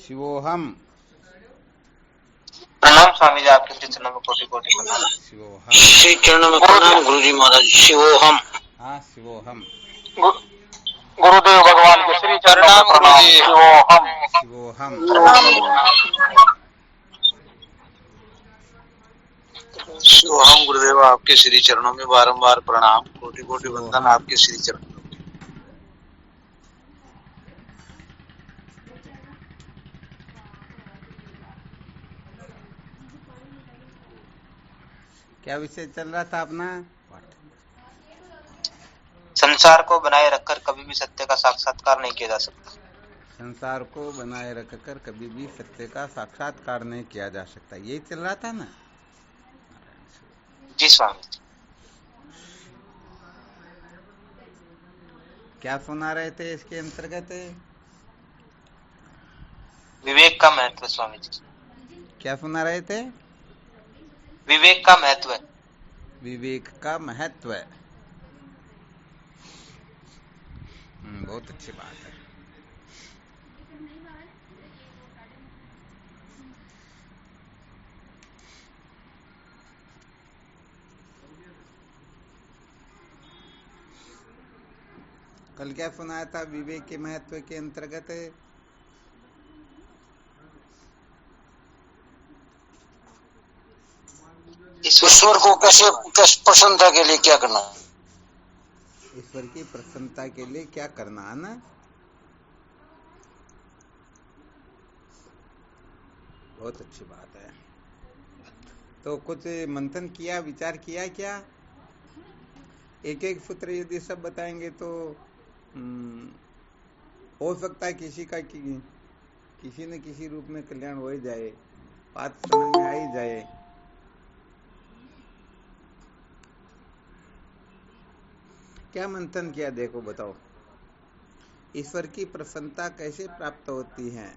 शिवोहम। प्रणाम स्वामी जी, आपके श्री चरणों में कोटि कोटि प्रणाम। शिवोहम। श्री चरणों में प्रणाम गुरु जी महाराज। शिवोहम। हाँ, शिवोहम। गुरुदेव भगवान के श्री चरणों में प्रणाम। शिवोहम। शिवोहम। शिवोहम गुरुदेव, आपके श्री चरणों में बारंबार प्रणाम, कोटि कोटि वंदन शिवोहम। आपके श्री चरणों। क्या विषय चल रहा था अपना? संसार को बनाए रखकर कभी भी सत्य का साक्षात्कार नहीं किया जा सकता। संसार को बनाए रखकर कभी भी सत्य का साक्षात्कार नहीं किया जा सकता, यही चल रहा था ना? जी स्वामी जी। क्या सुना रहे थे इसके अंतर्गत? विवेक का महत्व स्वामी जी। क्या सुना रहे थे? विवेक का महत्व। विवेक का महत्व। बहुत अच्छी बात है। कल क्या सुनाया था विवेक के महत्व के अंतर्गत? ईश्वर को कैसे प्रसन्नता के लिए क्या करना? ईश्वर की प्रसन्नता के लिए क्या करना है ना? बहुत अच्छी बात है। तो कुछ मंथन किया, विचार किया क्या? एक एक सूत्र यदि सब बताएंगे तो हो सकता है किसी का किसी न किसी रूप में कल्याण हो ही जाए, बात समझ में आ ही जाए। क्या मंथन किया, देखो बताओ। ईश्वर की प्रसन्नता कैसे प्राप्त होती है?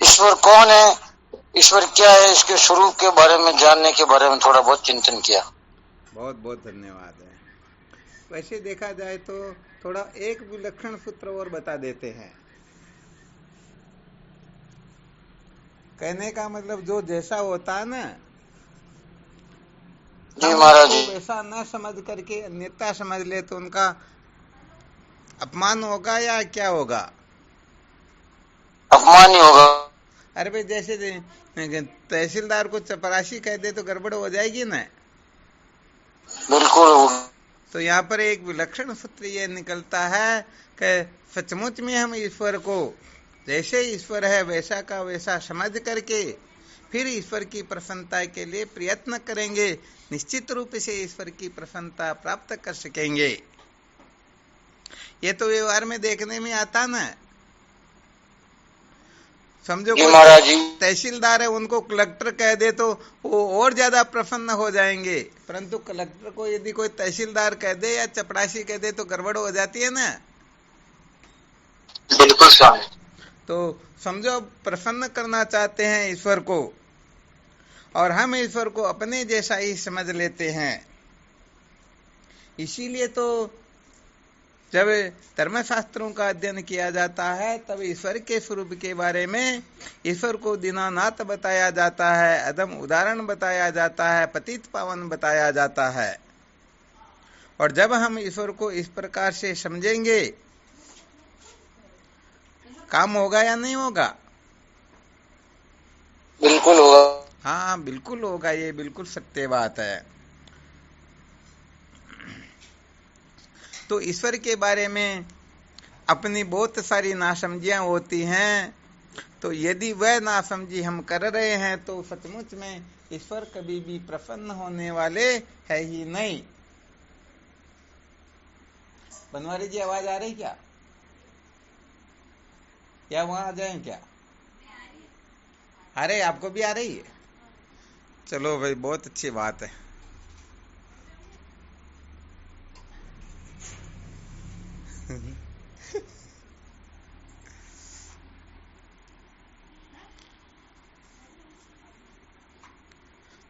ईश्वर कौन है, ईश्वर क्या है, इसके स्वरूप के बारे में जानने के बारे में थोड़ा बहुत चिंतन किया। बहुत बहुत धन्यवाद है। वैसे देखा जाए तो थोड़ा एक विलक्षण सूत्र और बता देते हैं। कहने का मतलब जो जैसा होता है ना, जी महाराज जी। वैसा न समझ करके अन्यथा समझ ले तो उनका अपमान होगा या क्या होगा? अपमान ही होगा। अरे भाई, जैसे तहसीलदार को चपरासी कह दे तो गड़बड़ हो जाएगी ना? बिल्कुल। तो यहाँ पर एक विलक्षण सूत्र ये निकलता है कि सचमुच में हम ईश्वर को जैसे ईश्वर है वैसा का वैसा समझ करके फिर ईश्वर की प्रसन्नता के लिए प्रयत्न करेंगे, निश्चित रूप से ईश्वर की प्रसन्नता प्राप्त कर सकेंगे। ये तो व्यवहार में देखने में आता ना। समझो कोई तहसीलदार है, उनको कलेक्टर कह दे तो वो और ज्यादा प्रसन्न हो जाएंगे, परंतु कलेक्टर को यदि कोई तहसीलदार कह दे या चपरासी कह दे तो गड़बड़ हो जाती है ना। बिल्कुल स्वामी। तो समझो प्रसन्न करना चाहते हैं ईश्वर को, और हम ईश्वर को अपने जैसा ही समझ लेते हैं। इसीलिए तो जब धर्मशास्त्रों का अध्ययन किया जाता है तब ईश्वर के स्वरूप के बारे में ईश्वर को दीनानाथ बताया जाता है, अदम उदाहरण बताया जाता है, पतित पावन बताया जाता है। और जब हम ईश्वर को इस प्रकार से समझेंगे, काम होगा या नहीं होगा? बिल्कुल होगा। हाँ, बिल्कुल होगा, ये बिल्कुल सत्य बात है। तो ईश्वर के बारे में अपनी बहुत सारी नासमझियां होती हैं। तो यदि वह नासमझी हम कर रहे हैं तो सचमुच में ईश्वर कभी भी प्रसन्न होने वाले है ही नहीं। बनवारी जी, आवाज आ रही क्या? या वहां आ जाए क्या? अरे आपको भी आ रही है? चलो भाई, बहुत अच्छी बात है।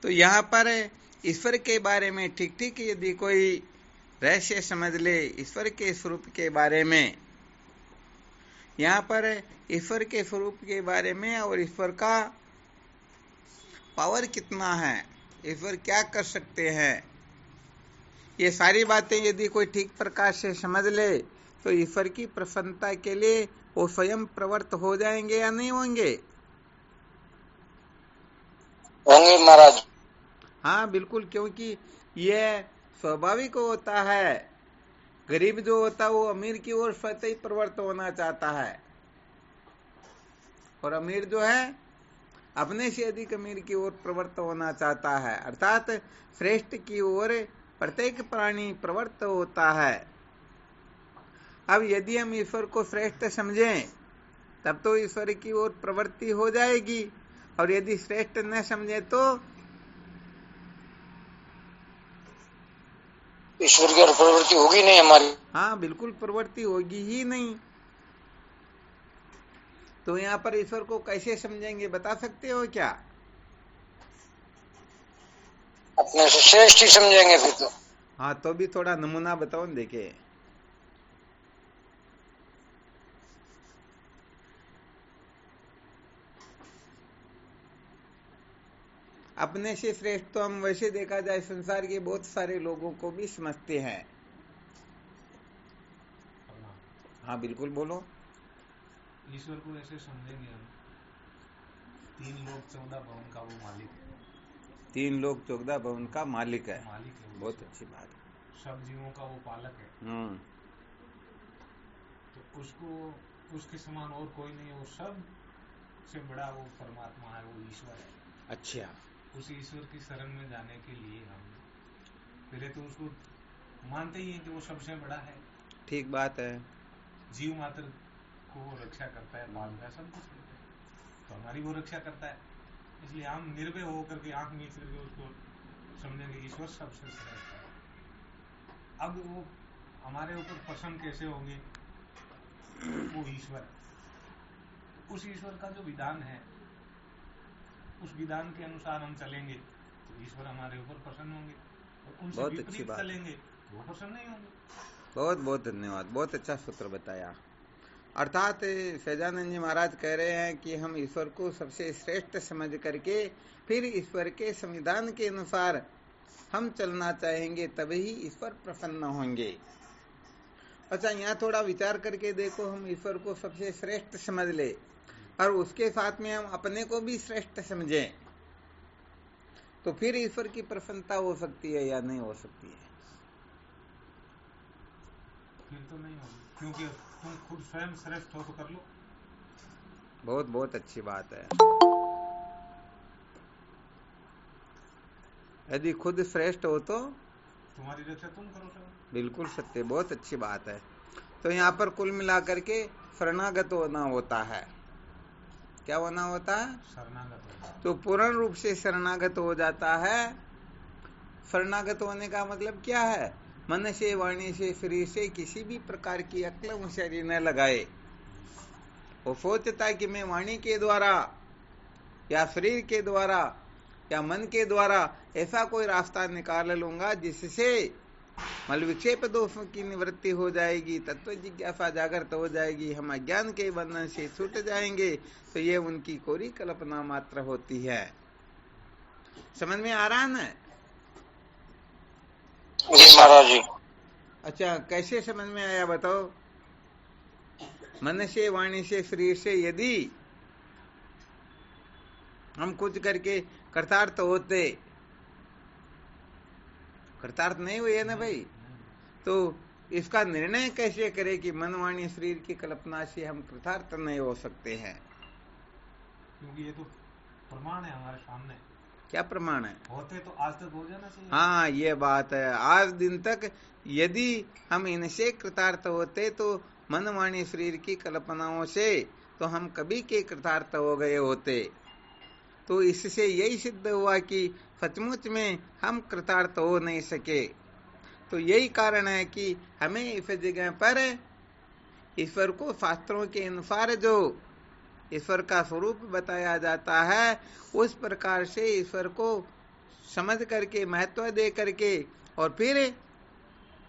तो यहाँ पर ईश्वर के बारे में ठीक ठीक यदि कोई रहस्य समझ ले ईश्वर के स्वरूप के बारे में, यहाँ पर ईश्वर के स्वरूप के बारे में और ईश्वर का पावर कितना है, ईश्वर क्या कर सकते हैं, ये सारी बातें यदि कोई ठीक प्रकार से समझ ले तो ईश्वर की प्रसन्नता के लिए वो स्वयं प्रवृत्त हो जाएंगे या नहीं होंगे? होंगे महाराज। हाँ बिल्कुल, क्योंकि यह स्वाभाविक होता है। गरीब जो होता है वो अमीर की ओर स्वतः ही प्रवृत्त होना चाहता है, और अमीर जो है अपने से अधिक अमीर की ओर प्रवृत्त होना चाहता है। अर्थात श्रेष्ठ की ओर प्रत्येक प्राणी प्रवृत्त होता है। अब यदि हम ईश्वर को श्रेष्ठ समझें तब तो ईश्वर की ओर प्रवृत्ति हो जाएगी, और यदि श्रेष्ठ न समझे तो ईश्वर की ओर प्रवृत्ति होगी नहीं हमारी। हाँ बिल्कुल, प्रवृत्ति होगी ही नहीं। तो यहाँ पर ईश्वर को कैसे समझेंगे, बता सकते हो क्या? अपने से श्रेष्ठ ही समझेंगे फिर तो। हाँ, तो भी थोड़ा नमूना बताओ न देखे। अपने से श्रेष्ठ तो हम वैसे देखा जाए संसार के बहुत सारे लोगों को भी समझते हैं। हाँ बिल्कुल, बोलो। ईश्वर को ऐसे समझेंगे हम, 3 लोग 14 भवन का वो मालिक है। 3 लोग 14 भवन का मालिक है। बहुत अच्छी बात है। सब जीवों का वो पालक है। तो उसको उसके समान और कोई नहीं है, वो सब से बड़ा वो परमात्मा है, वो ईश्वर है। अच्छा, उस ईश्वर की शरण में जाने के लिए हम पहले तो उसको मानते ही हैं कि वो सबसे बड़ा है। ठीक बात है। जीव मात्र को वो रक्षा करता है, पालता है, सब कुछ करता है, तो हमारी वो रक्षा करता है। इसलिए हम निर्भय होकर के आंख मीच करके उसको समझेंगे ईश्वर सबसे श्रेष्ठ है। अब वो हमारे ऊपर प्रसन्न कैसे होंगे, वो ईश्वर, उस ईश्वर का जो विधान है उस विधान के अनुसार हम चलेंगे तो ईश्वर हमारे ऊपर प्रसन्न होंगे, और उनसे विपरीत चलेंगे तो वो प्रसन्न नहीं होंगे। बहुत बहुत धन्यवाद, बहुत अच्छा सूत्र बताया। अर्थात सहजानंद जी महाराज कह रहे हैं कि हम ईश्वर को सबसे श्रेष्ठ समझ करके फिर ईश्वर के संविधान के अनुसार हम चलना चाहेंगे, तभी ईश्वर प्रसन्न होंगे। अच्छा, यहाँ थोड़ा विचार करके देखो, हम ईश्वर को सबसे श्रेष्ठ समझ ले और उसके साथ में हम अपने को भी श्रेष्ठ समझें, तो फिर ईश्वर की प्रसन्नता हो सकती है या नहीं हो सकती है? फिर तो नहीं होगी, क्योंकि तुम खुद स्वयं श्रेष्ठ हो तो कर लो। बहुत बहुत अच्छी बात है। यदि खुद श्रेष्ठ हो तो तुम्हारी रक्षा तुम करो सब। बिल्कुल सत्य, बहुत अच्छी बात है। तो यहाँ पर कुल मिलाकर के शरणागत होना होता है। क्या होना होता है? शरणागत होता है। तो पूर्ण रूप से शरणागत हो जाता है। शरणागत होने का मतलब क्या है? मन से, वाणी से, शरीर से किसी भी प्रकार की अक्ल शरीर न लगाए। वो सोचता है कि मैं वाणी के द्वारा या शरीर के द्वारा या मन के द्वारा ऐसा कोई रास्ता निकाल लूंगा जिससे मल विक्षेप दोषों की निवृत्ति हो जाएगी, तत्व जिज्ञासा जागृत हो जाएगी, हम अज्ञान के बंधन से छूट जाएंगे। तो ये उनकी कोरी कल्पना मात्र होती है। समझ में आ रहा है ना? जी महाराज जी। अच्छा, कैसे समझ में आया बताओ? मन से, वाणी से, शरीर से यदि हम कुछ करके कृतार्थ होते, कृतार्थ नहीं हुए ना भाई, तो इसका निर्णय कैसे करें कि मन, वाणी, शरीर की कल्पना से हम कृतार्थ नहीं हो सकते हैं? क्योंकि ये तो प्रमाण है हमारे सामने। क्या प्रमाण है? होते तो आज तक हो जाना चाहिए। हाँ, ये बात है। आज दिन तक यदि हम इनसे कृतार्थ होते तो मन, वाणी, शरीर की कल्पनाओं से तो हम कभी के कृतार्थ हो गए होते। तो इससे यही सिद्ध हुआ कि सचमुच में हम कृतार्थ हो नहीं सके। तो यही कारण है कि हमें इस जगह पर ईश्वर को शास्त्रों के अनुसार जो ईश्वर का स्वरूप बताया जाता है उस प्रकार से ईश्वर को समझ करके, महत्व दे करके, और फिर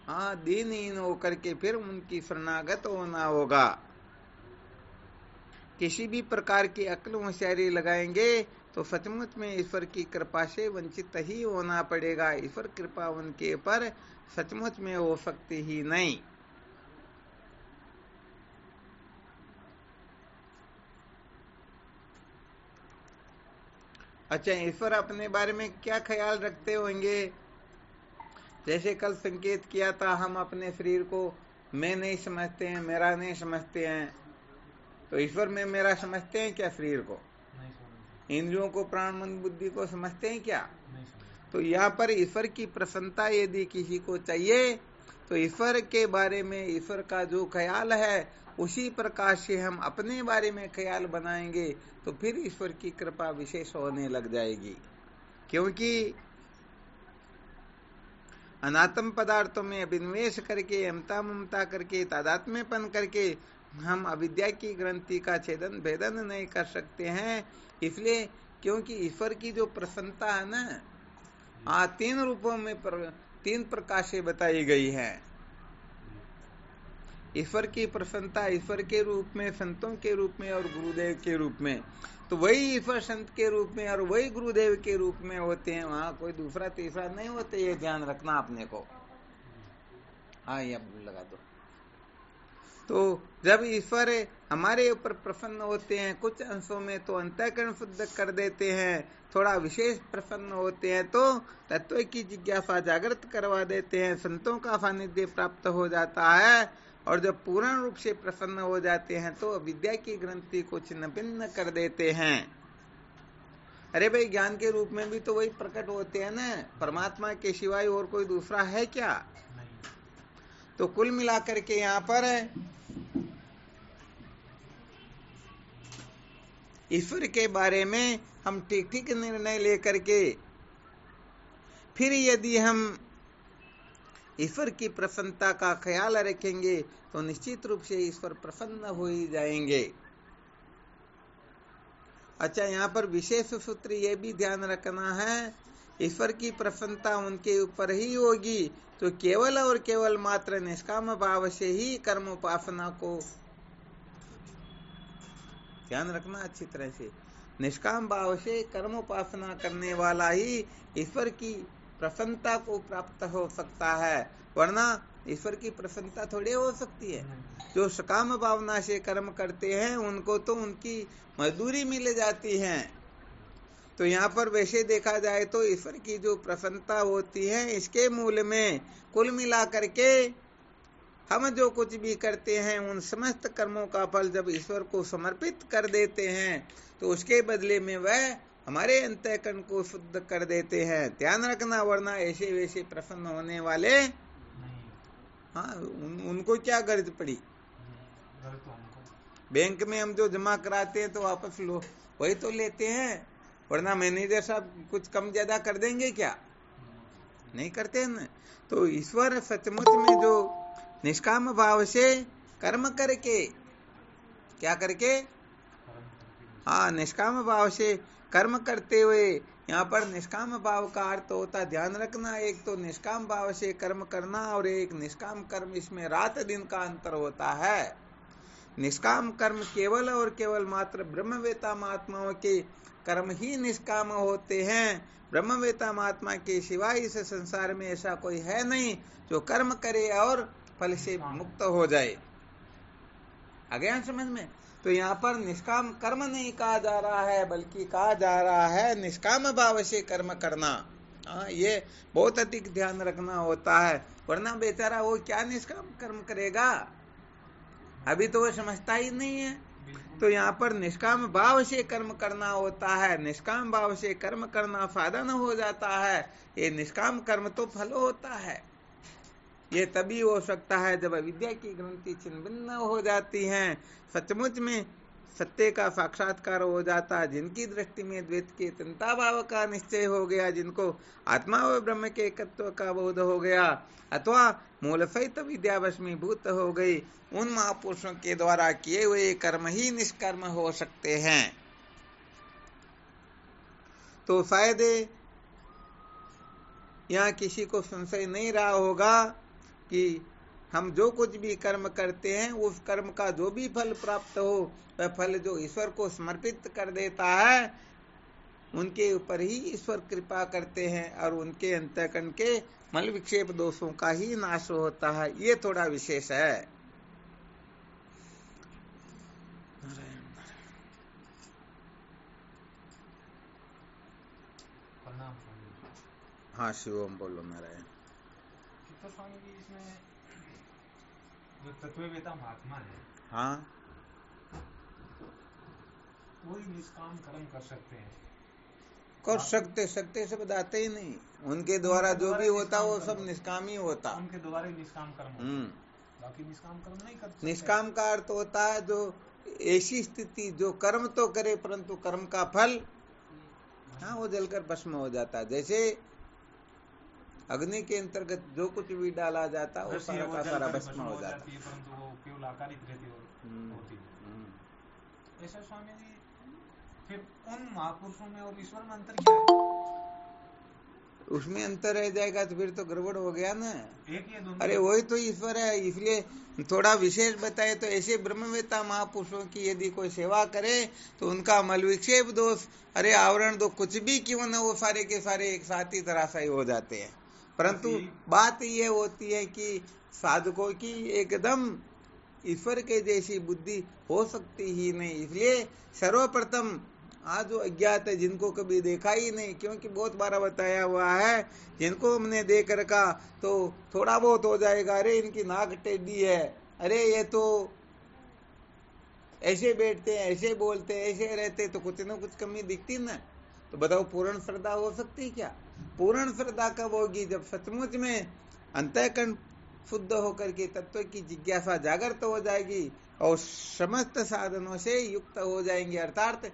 दीनहीन होकर के फिर उनकी शरणागत होना होगा। किसी भी प्रकार की अक्ल होशियारी लगाएंगे तो सचमुच में ईश्वर की कृपा से वंचित ही होना पड़ेगा। ईश्वर कृपा उनके पर सचमुच में हो सकती ही नहीं। अच्छा, ईश्वर अपने बारे में क्या ख्याल रखते होंगे? जैसे कल संकेत किया था, हम अपने शरीर को मैं नहीं समझते हैं, मेरा नहीं समझते हैं। तो ईश्वर में मेरा समझते हैं क्या? शरीर को, इंद्रियों को, प्राण मन बुद्धि को समझते हैं क्या? तो यहाँ पर ईश्वर की प्रसन्नता यदि किसी को चाहिए तो ईश्वर के बारे में, ईश्वर का जो ख्याल है उसी प्रकार से हम अपने बारे में ख्याल बनाएंगे तो फिर ईश्वर की कृपा विशेष होने लग जाएगी। क्योंकि अनात्म पदार्थों में अभिनिवेश करके, अमता ममता करके, तादात्म्यपन करके हम अविद्या की ग्रंथि का छेदन भेदन नहीं कर सकते हैं। इसलिए क्योंकि ईश्वर की जो प्रसन्नता है ना, तीन रूपों में तीन प्रकार से बताई गई है। ईश्वर की प्रसन्नता ईश्वर के रूप में, संतों के रूप में और गुरुदेव के रूप में। तो वही ईश्वर संत के रूप में और वही गुरुदेव के रूप में होते हैं, वहां कोई दूसरा तीसरा नहीं होते। ये ध्यान रखना अपने को। ये लगा दो। तो जब ईश्वर हमारे ऊपर प्रसन्न होते हैं कुछ अंशों में तो अंतःकरण शुद्ध कर देते हैं, थोड़ा विशेष प्रसन्न होते हैं तो तत्व की जिज्ञासा जागृत करवा देते हैं, संतों का सानिध्य प्राप्त हो जाता है। और जब पूर्ण रूप से प्रसन्न हो जाते हैं तो विद्या की ग्रंथि को छिन्न भिन्न कर देते हैं। अरे भाई, ज्ञान के रूप में भी तो वही प्रकट होते हैं ना, परमात्मा के सिवाय और कोई दूसरा है क्या? तो कुल मिलाकर के यहाँ पर ईश्वर के बारे में हम ठीक ठीक निर्णय लेकर के फिर यदि हम ईश्वर की प्रसन्नता का ख्याल रखेंगे तो निश्चित रूप से ईश्वर प्रसन्न हो ही जाएंगे। अच्छा, यहाँ पर विशेष सूत्र ये भी ध्यान रखना है, ईश्वर की प्रसन्नता उनके ऊपर ही होगी तो केवल और केवल मात्र निष्काम भाव से ही कर्म उपासना को ध्यान रखना अच्छी तरह से। निष्काम भाव से कर्म उपासना करने वाला ही ईश्वर की प्रसन्नता को प्राप्त हो सकता है, वरना ईश्वर की प्रसन्नता थोड़ी हो सकती है। जो सकाम भावना से कर्म करते हैं उनको तो उनकी मजदूरी मिल जाती है। तो यहाँ पर वैसे देखा जाए तो ईश्वर की जो प्रसन्नता होती है इसके मूल में कुल मिला करके हम जो कुछ भी करते हैं उन समस्त कर्मों का फल जब ईश्वर को समर्पित कर देते हैं तो उसके बदले में वह हमारे अंतःकरण को शुद्ध कर देते हैं। ध्यान रखना, वरना ऐसे वैसे प्रसन्न होने वाले उनको क्या गर्ज पड़ी? बैंक में हम जो जमा कराते हैं तो वापस लो, वही तो लेते हैं, वरना मैनेजर साहब कुछ कम ज्यादा कर देंगे क्या? नहीं करते हैं ना। तो ईश्वर सचमुच में जो निष्काम भाव से कर्म करके, क्या करके? निष्काम भाव से कर्म करते हुए, यहाँ पर निष्काम भाव का अर्थ होता, ध्यान रखना, एक तो निष्काम भाव से कर्म करना और एक निष्काम कर्म, इसमें रात दिन का अंतर होता है। निष्काम कर्म केवल और केवल मात्र ब्रह्मवेता महात्माओं के कर्म ही निष्काम होते हैं। ब्रह्मवेता महात्मा के सिवाय इस संसार में ऐसा कोई है नहीं जो कर्म करे और फल से मुक्त हो जाए। आ गया समझ में? तो यहाँ पर निष्काम कर्म नहीं कहा जा रहा है, बल्कि कहा जा रहा है निष्काम भाव से कर्म करना। ये बहुत अधिक ध्यान रखना होता है, वरना बेचारा वो क्या निष्काम कर्म करेगा, अभी तो वो समझता ही नहीं है। तो यहाँ पर निष्काम भाव से कर्म करना होता है, निष्काम भाव से कर्म करना साधन हो जाता है। ये निष्काम कर्म तो फल होता है। ये तभी हो सकता है जब अविद्या की ग्रंथि छिन्न भिन्न हो जाती हैं, सचमुच में सत्य का साक्षात्कार हो जाता है, जिनकी दृष्टि में द्वैत के चिंता भाव का निश्चय हो गया, जिनको आत्मा व ब्रह्म के एकत्व का बोध हो गया, अथवा मूल सहित विद्या वशीभूत हो गई, उन महापुरुषों के द्वारा किए हुए कर्म ही निष्कर्म हो सकते हैं। तो शायद यहाँ किसी को संशय नहीं रहा होगा कि हम जो कुछ भी कर्म करते हैं उस कर्म का जो भी फल प्राप्त हो वह फल जो ईश्वर को समर्पित कर देता है उनके ऊपर ही ईश्वर कृपा करते हैं और उनके अंतःकरण के मल विक्षेप दोषों का ही नाश होता है। ये थोड़ा विशेष है। प्रणाम स्वामी जी। हाँ शिवम बोलो नारायण। तो स्वामी जी इसमें जो तत्ववेता महात्मा है, हाँ वही निष्काम कर्म कर सकते हैं। कर सकते से बताते ही नहीं, उनके द्वारा जो भी होता वो सब निष्काम ही होता। उनके द्वारा ही निष्काम कर्म होता है, बाकी निष्काम कर्म नहीं कर सकते। निष्काम का अर्थ होता है जो ऐसी स्थिति जो कर्म तो करे परंतु कर्म का फल हाँ वो जलकर भस्म हो जाता है। जैसे अग्नि के अंतर्गत जो कुछ भी डाला जाता है वो सारा का सारा भस्म हो जाता है, परंतु वो केवल आकारित रहती होती है। ऐसा स्वामी जी फिर उन महापुरुषों में और ईश्वर में अंतर क्या है? उसमें अंतर रह जाएगा तो फिर तो गड़बड़ हो गया ना। एक ही दोनों। अरे वही तो ईश्वर है, इसलिए थोड़ा विशेष बताए तो ऐसे ब्रह्मवेता महापुरुषों की यदि कोई सेवा करे तो उनका मल विक्षेप दोष, अरे आवरण दो कुछ भी क्यों न, वो सारे के सारे एक साथ ही धराशायी हो जाते हैं। परंतु बात ये होती है कि साधकों की एकदम ईश्वर के जैसी बुद्धि हो सकती ही नहीं। इसलिए सर्वप्रथम आज जो अज्ञात है जिनको कभी देखा ही नहीं, क्योंकि बहुत बार बताया हुआ है जिनको हमने देख रखा तो थोड़ा बहुत हो जाएगा, अरे इनकी नाक टेढ़ी है, अरे ये तो ऐसे बैठते हैं, ऐसे बोलते हैं, ऐसे रहते, तो कुछ न कुछ कमी दिखती ना। तो बताओ पूर्ण श्रद्धा हो सकती क्या? पूर्ण श्रद्धा कब होगी? जब सचमुच में अंतःकरण शुद्ध होकर के तत्व की जिज्ञासा जागृत हो जाएगी और समस्त साधनों से युक्त हो जाएंगे। अर्थात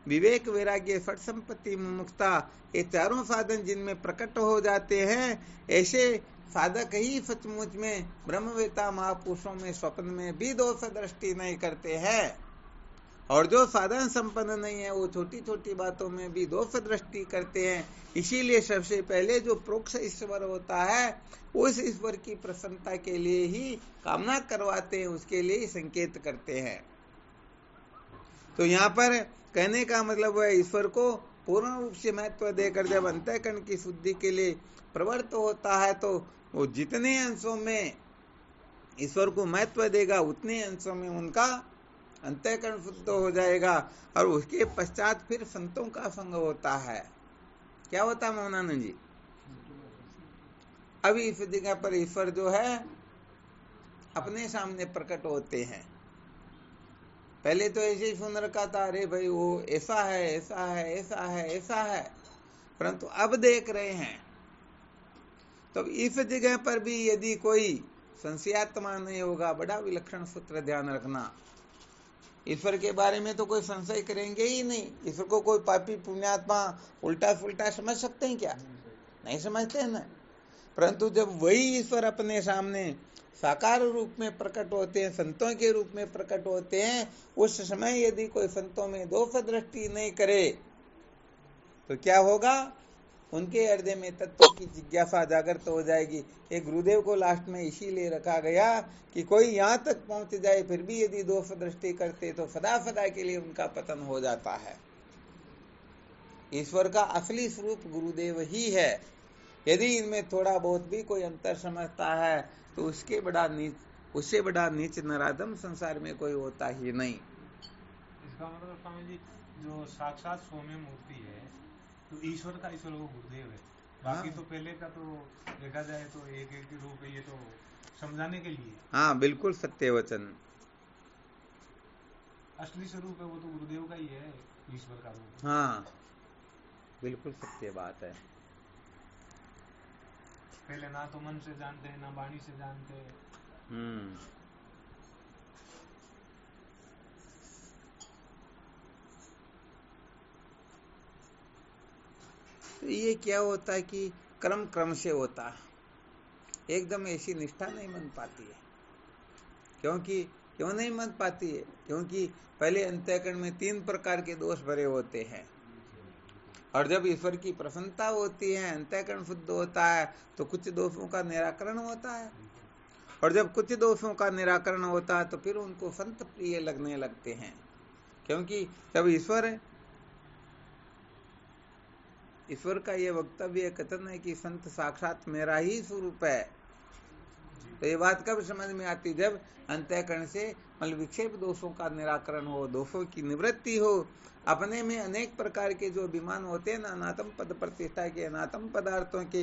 विवेक, वैराग्य, फट संपत्ति, मुमुक्षुता, ये चारों साधन जिनमें प्रकट हो जाते हैं, ऐसे साधक ही सचमुच में ब्रह्मवेता महापुरुषों में स्वप्न में भी दोष दृष्टि नहीं करते हैं। और जो साधन संपन्न नहीं है वो छोटी छोटी बातों में भी दोष दृष्टि करते हैं। इसीलिए सबसे पहले जो प्रोक्ष ईश्वर होता है उस ईश्वर की प्रसन्नता के लिए ही कामना करवाते हैं, उसके लिए ही संकेत करते हैं। तो यहाँ पर कहने का मतलब है ईश्वर को पूर्ण रूप से महत्व देकर जब अंतःकरण की शुद्धि के लिए प्रवृत्त होता है तो वो जितने अंशों में ईश्वर को महत्व देगा उतने अंशों में उनका अंतःकरण शुद्ध हो जाएगा। और उसके पश्चात फिर संतों का संग होता है। क्या होता है मोहनानंद जी? अभी इस जगह पर ईश्वर जो है अपने सामने प्रकट होते हैं। पहले तो ऐसे ही सुन रखा था, अरे भाई वो ऐसा है, ऐसा है, ऐसा है, ऐसा है, परंतु अब देख रहे हैं। तो इस जगह पर भी यदि कोई संशयात्मा नहीं होगा, बड़ा विलक्षण सूत्र ध्यान रखना, ईश्वर के बारे में तो कोई संशय करेंगे ही नहीं। ईश्वर को कोई पापी पुण्यात्मा उल्टा फुल्टा समझ सकते हैं क्या? नहीं समझते हैं ना। परंतु जब वही ईश्वर अपने सामने साकार रूप में प्रकट होते हैं, संतों के रूप में प्रकट होते हैं, उस समय यदि कोई संतों में दोष दृष्टि नहीं करे तो क्या होगा? उनके हृदय में तत्व की जिज्ञासा जागृत हो जाएगी। एक गुरुदेव को लास्ट में इसीलिए रखा गया कि कोई यहाँ तक पहुंच जाए फिर भी यदि दोष दृष्टि करते तो सदा सदा के लिए उनका पतन हो जाता है। ईश्वर का असली स्वरूप गुरुदेव ही है। यदि इनमें थोड़ा बहुत भी कोई अंतर समझता है तो उससे बड़ा नीच नराधम संसार में कोई होता ही नहीं। इसका मतलब स्वामी जी जो साक्षात सौम्य मूर्ति है तो ईश्वर का ईश्वर वो गुरुदेव है। बाकी तो पहले का तो देखा जाए तो एक एक रूप है, ये तो समझाने के लिए। हाँ बिल्कुल सत्य वचन। असली स्वरूप है वो तो गुरुदेव का ही है, ईश्वर का रूप। हाँ बिल्कुल सत्य बात है। पहले ना तो मन से जानते हैं ना वाणी से जानते हैं। तो ये क्या होता है कि क्रम से होता है, एकदम ऐसी निष्ठा नहीं बन पाती है। क्यों नहीं बन पाती है? क्योंकि पहले अंतःकरण में 3 प्रकार के दोष भरे होते हैं और जब ईश्वर की प्रसन्नता होती है, अंतःकरण शुद्ध होता है, तो कुछ दोषों का निराकरण होता है। और जब कुछ दोषों का निराकरण होता है तो फिर उनको संत प्रिय लगने लगते हैं, क्योंकि जब ईश्वर का ये वक्तव्य कथन है कि संत साक्षात मेरा ही स्वरूप है, तो ये बात कब समझ में आती? जब अंतःकरण से विक्षेप दोषों का निराकरण हो, दोषों की निवृत्ति हो। अपने में अनेक प्रकार के जो अभिमान होते हैं ना, अनात्म पद प्रतिष्ठा के, अनात्म पदार्थों के,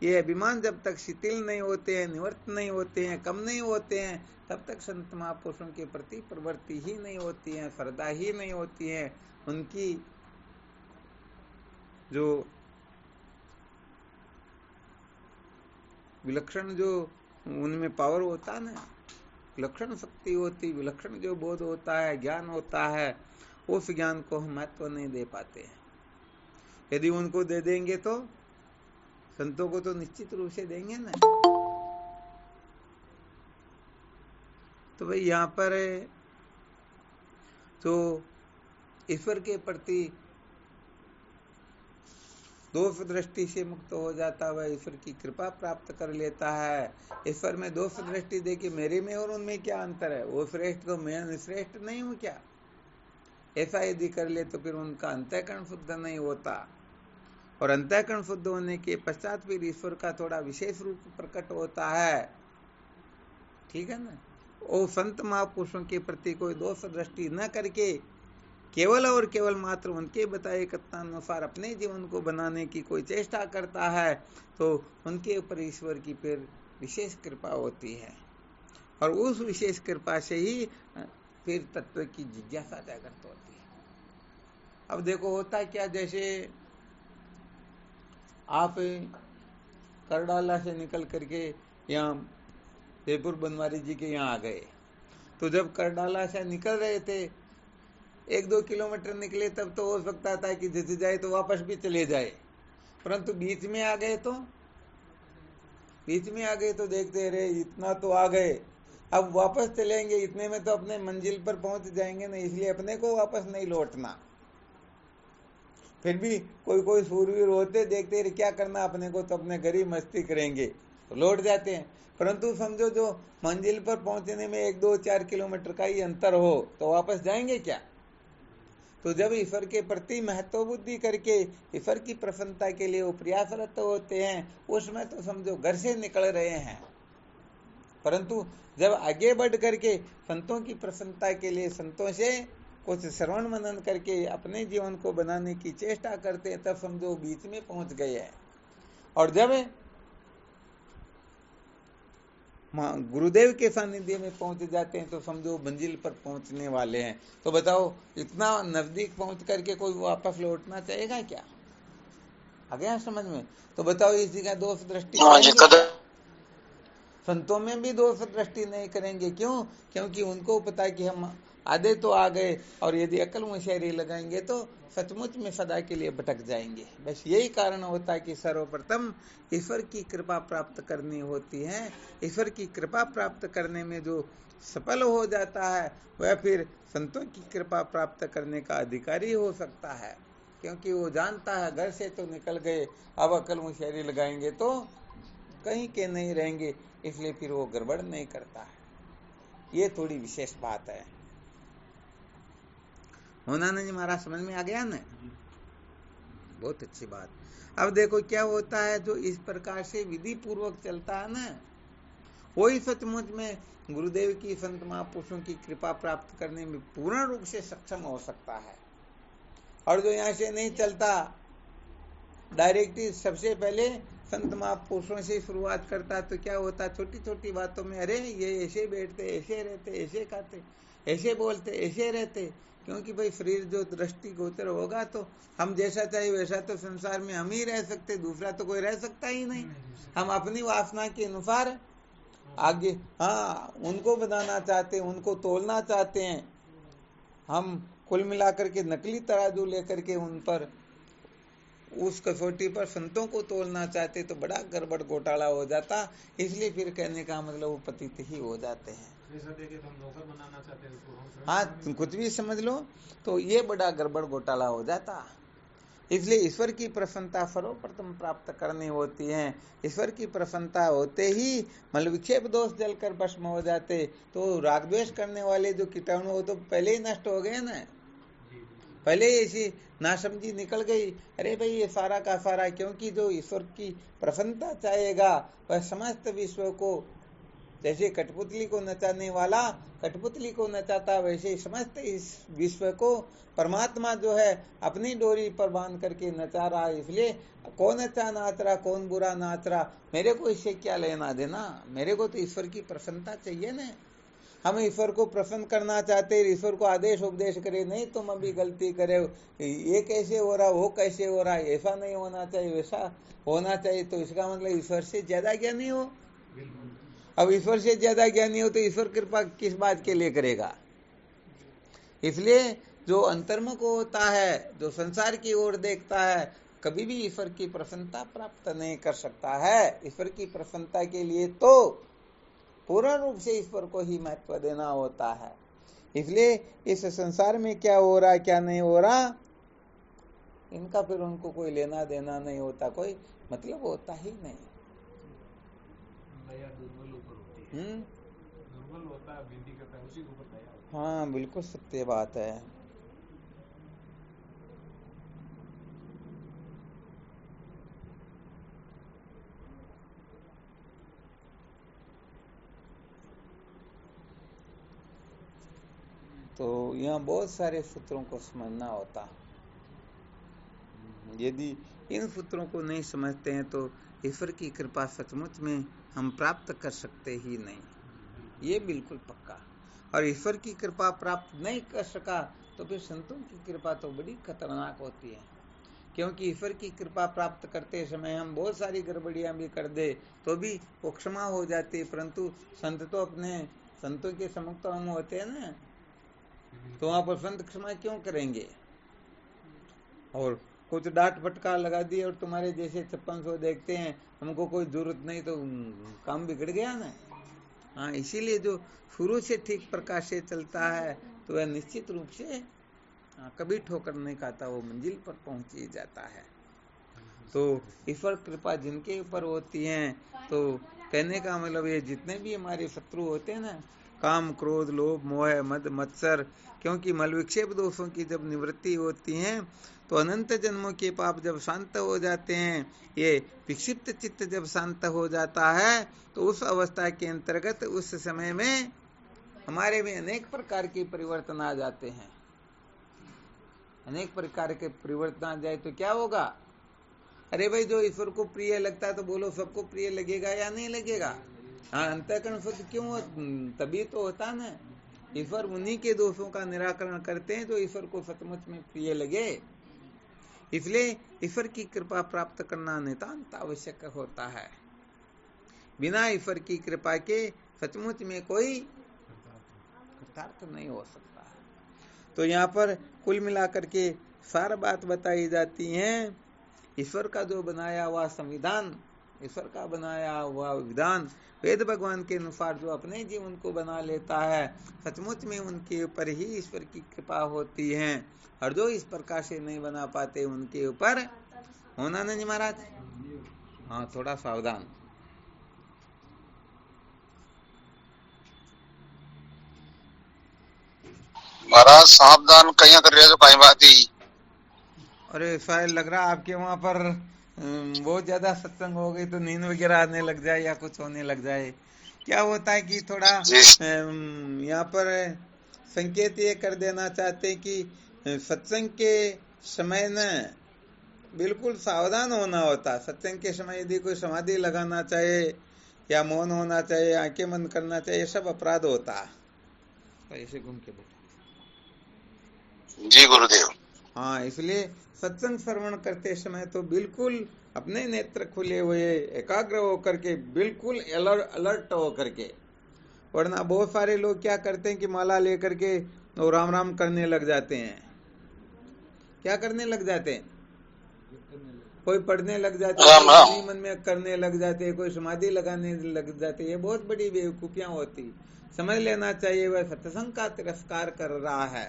ये अभिमान जब तक शिथिल नहीं होते हैं, निवृत्त नहीं होते हैं, कम नहीं होते हैं, तब तक संत महापुरुषों के प्रति प्रवृत्ति ही नहीं होती है, श्रद्धा ही नहीं होती है। उनकी जो विलक्षण जो उनमें पावर होता है ना, विलक्षण शक्ति होती, विलक्षण जो बोध होता है, ज्ञान होता है, उस ज्ञान को हम महत्व नहीं दे पाते हैं। यदि उनको दे देंगे तो संतों को तो निश्चित रूप से देंगे ना। तो भाई यहाँ पर तो ईश्वर के प्रति दोष दृष्टि से मुक्त हो जाता है, ईश्वर की कृपा प्राप्त कर लेता है। ईश्वर में दोष दृष्टि दे कि मेरे में और उनमें क्या अंतर है, वो श्रेष्ठ तो मैं श्रेष्ठ नहीं हूं क्या, ऐसा यदि कर ले तो फिर उनका अंतःकरण शुद्ध नहीं होता। और अंतःकरण शुद्ध होने के पश्चात फिर ईश्वर का थोड़ा विशेष रूप प्रकट होता है, ठीक है ना। वो संत महापुरुषों के प्रति कोई दोष दृष्टि न करके केवल और केवल मात्र उनके बताए कथनानुसार अपने जीवन को बनाने की कोई चेष्टा करता है, तो उनके ऊपर ईश्वर की फिर विशेष कृपा होती है। और उस विशेष कृपा से ही फिर तत्व की जिज्ञासा जागृत होती है। अब देखो होता क्या, जैसे आप करडाला से निकल करके यहाँ जयपुर बनवारी जी के यहाँ आ गए, तो जब करडाला से निकल रहे थे 1-2 किलोमीटर निकले, तब तो हो सकता था कि जैसे जाए तो वापस भी चले जाए, परंतु बीच में आ गए तो देखते रहे इतना तो आ गए, अब वापस चलेंगे, इतने में तो अपने मंजिल पर पहुंच जाएंगे ना, इसलिए अपने को वापस नहीं लौटना। फिर भी कोई सूरवीर होते, देखते रहे क्या करना अपने को, तो अपने घर ही मस्ती करेंगे तो लौट जाते हैं। परंतु समझो जो मंजिल पर पहुंचने में 1-2-4 किलोमीटर का ही अंतर हो तो वापस जाएंगे क्या? तो जब ईश्वर के प्रति महत्व बुद्धि करके ईश्वर की प्रसन्नता के लिए वो प्रयासरत होते हैं, उसमें तो समझो घर से निकल रहे हैं। परंतु जब आगे बढ़ करके संतों की प्रसन्नता के लिए संतों से कुछ श्रवण मनन करके अपने जीवन को बनाने की चेष्टा करते हैं, तब समझो बीच में पहुंच गए हैं। और जब गुरुदेव के सानिध्य में पहुंच जाते हैं तो समझो मंजिल पर पहुंचने वाले हैं। तो बताओ इतना नजदीक पहुंच करके कोई वापस लौटना चाहेगा क्या? आ गया समझ में? तो बताओ इसी का दोष दृष्टि संतों में भी दोष दृष्टि नहीं करेंगे। क्यों? क्योंकि उनको पता है कि हम आधे तो आ गए, और यदि अकल मुशहरी लगाएंगे तो सचमुच में सदा के लिए भटक जाएंगे। बस यही कारण होता है कि सर्वप्रथम ईश्वर की कृपा प्राप्त करनी होती है। ईश्वर की कृपा प्राप्त करने में जो सफल हो जाता है वह फिर संतों की कृपा प्राप्त करने का अधिकारी हो सकता है, क्योंकि वो जानता है घर से तो निकल गए, अब अकल मुशहरी लगाएंगे तो कहीं के नहीं रहेंगे, इसलिए फिर वो गड़बड़ नहीं करता है। ये थोड़ी विशेष बात है। होना नहीं महाराज, समझ में आ गया ना? बहुत अच्छी बात। अब देखो क्या होता है, जो इस प्रकार से विधि पूर्वक चलता है ना, वही सचमुच में गुरुदेव की संत महापुरुषों की कृपा प्राप्त करने में पूर्ण रूप से सक्षम हो सकता है। और जो यहाँ से नहीं चलता, डायरेक्ट सबसे पहले संत महापुरुषों से शुरुआत करता, तो क्या होता, छोटी छोटी बातों में अरे ये ऐसे बैठते, ऐसे रहते, ऐसे खाते, ऐसे बोलते, ऐसे रहते। क्योंकि भाई शरीर जो दृष्टि गोचर होगा तो हम जैसा चाहिए वैसा तो संसार में हम ही रह सकते, दूसरा तो कोई रह सकता ही नहीं। हम अपनी वासना के अनुसार आगे उनको बनाना चाहते हैं, उनको तोलना चाहते हैं। हम कुल मिलाकर के नकली तराजू लेकर के उन पर उस कसौटी पर संतों को तोलना चाहते तो बड़ा गड़बड़ घोटाला हो जाता। इसलिए फिर कहने का मतलब वो पतित ही हो जाते हैं। हाँ, कुछ भी समझ लो, तो ये बड़ा गड़बड़ घोटाला हो जाता। इसलिए ईश्वर की प्रसन्नता सर्वप्रथम प्राप्त करनी होती है। ईश्वर की प्रसन्नता होते ही मल विक्षेप दोष जलकर भस्म हो जाते। तो राग द्वेष करने वाले जो कीटाणु हो तो पहले ही नष्ट हो गए ना, पहले ऐसी नासमझी निकल गई। अरे भाई ये सारा का सारा, क्योंकि जो ईश्वर की प्रसन्नता चाहेगा वह समस्त विश्व को, जैसे कठपुतली को नचाने वाला कठपुतली को नचाता, वैसे समस्त इस विश्व को परमात्मा जो है अपनी डोरी पर बांध करके नचा रहा है। इसलिए कौन अच्छा नाच रहा, कौन बुरा नाच रहा, मेरे को इससे क्या लेना देना, मेरे को तो ईश्वर की प्रसन्नता चाहिए ना। हम ईश्वर को प्रसन्न करना चाहते, ईश्वर को आदेश उपदेश करे, नहीं तुम अभी गलती करे, ये कैसे हो रहा, वो कैसे हो रहा, ऐसा नहीं होना चाहिए, वैसा होना चाहिए, तो इसका मतलब ईश्वर से ज्यादा ज्ञानी हो। अब ईश्वर से ज्यादा ज्ञानी हो तो ईश्वर कृपा किस बात के लिए करेगा। इसलिए जो अंतर्मुख होता है, जो संसार की ओर देखता है, कभी भी ईश्वर की प्रसन्नता प्राप्त नहीं कर सकता है। ईश्वर की प्रसन्नता के लिए तो पूर्ण रूप से ईश्वर को ही महत्व देना होता है। इसलिए इस संसार में क्या हो रहा क्या नहीं हो रहा, इनका फिर उनको कोई लेना देना नहीं होता, कोई मतलब होता ही नहीं। दया दुर्बल ऊपर होती है, दुर्बल होता है, विनती करता है, उसी के ऊपर दया होती है। हाँ बिल्कुल सत्य बात है। तो यहाँ बहुत सारे सूत्रों को समझना होता। यदि इन सूत्रों को नहीं समझते हैं तो ईश्वर की कृपा सचमुच में हम प्राप्त कर सकते ही नहीं, ये बिल्कुल पक्का। और ईश्वर की कृपा प्राप्त नहीं कर सका तो फिर संतों की कृपा तो बड़ी खतरनाक होती है। क्योंकि ईश्वर की कृपा प्राप्त करते समय हम बहुत सारी गड़बड़ियां भी कर दे तो भी वो क्षमा हो जाती है, परंतु संत तो अपने संतों के सम्मुख तो हम होते हैं ना, तो वहां पर संत क्षमा क्यों करेंगे। और कुछ डांट फटकार लगा दी और तुम्हारे जैसे 5600 देखते हैं, हमको कोई जरूरत नहीं, तो काम बिगड़ गया ना। हाँ, इसीलिए जो शुरू से ठीक प्रकाश से चलता है तो वह निश्चित रूप से कभी ठोकर नहीं खाता, वो मंजिल पर पहुंच ही जाता है। तो ईश्वर कृपा जिनके ऊपर होती है, तो कहने का मतलब ये जितने भी हमारे शत्रु होते हैं ना, काम क्रोध लोभ मोह मद मत्सर, क्योंकि मल विक्षेप दोषों की जब निवृत्ति होती है तो अनंत जन्मों के पाप जब शांत हो जाते हैं, ये विक्षिप्त चित्त जब शांत हो जाता है तो उस अवस्था के अंतर्गत उस समय में हमारे में अनेक प्रकार के परिवर्तन आ जाते हैं। अनेक प्रकार के परिवर्तन आ जाए तो क्या होगा। अरे भाई, जो ईश्वर को प्रिय लगता है तो बोलो सबको प्रिय लगेगा या नहीं लगेगा। हाँ, अंतःकरण शुद्ध क्यों, तभी तो होता ना। ईश्वर उन्हीं के दोषों का निराकरण करते हैं जो ईश्वर को सचमुच में प्रिय लगे। इसलिए ईश्वर की कृपा प्राप्त करना नितांत आवश्यक होता है। बिना ईश्वर की कृपा के सचमुच में कोई कृतार्थ नहीं हो सकता है। तो यहाँ पर कुल मिलाकर के सार बात बताई जाती है। ईश्वर का जो बनाया हुआ संविधान, ईश्वर का बनाया हुआ विधान, वेद भगवान के अनुसार जो अपने जीवन को बना लेता है, सचमुच में उनके ऊपर ही ईश्वर की कृपा होती है। और जो इस प्रकार से नहीं बना पाते उनके ऊपर होना नहीं महाराज। हाँ, थोड़ा सावधान। महाराज सावधान कहीं कर रहे हो, कहीं बात ही। अरे शायद लग रहा आपके वहां पर बहुत ज्यादा सत्संग हो गई तो नींद वगैरह आने लग जाए या कुछ होने लग जाए। क्या होता है कि थोड़ा यहाँ पर संकेत ये कर देना चाहते हैं कि सत्संग के समय न बिल्कुल सावधान होना होता। सत्संग के समय यदि कोई समाधि लगाना चाहे या मौन होना चाहे, आंखें बंद करना चाहिए, सब अपराध होता। ऐसे घूम के बैठो। जी गुरुदेव। हाँ, इसलिए सत्संग श्रवण करते समय तो बिल्कुल अपने नेत्र खुले हुए एकाग्र होकर के, बिल्कुल अलर्ट होकर के। वरना बहुत सारे लोग क्या करते हैं कि माला लेकर के और राम राम करने लग जाते हैं। क्या करने लग जाते हैं? कोई पढ़ने लग जाते हैं, कोई मन में करने लग जाते हैं, कोई समाधि लगाने लग जाते हैं। ये बहुत बड़ी बेवकूफियां होती। समझ लेना चाहिए वह सत्संग का तिरस्कार कर रहा है।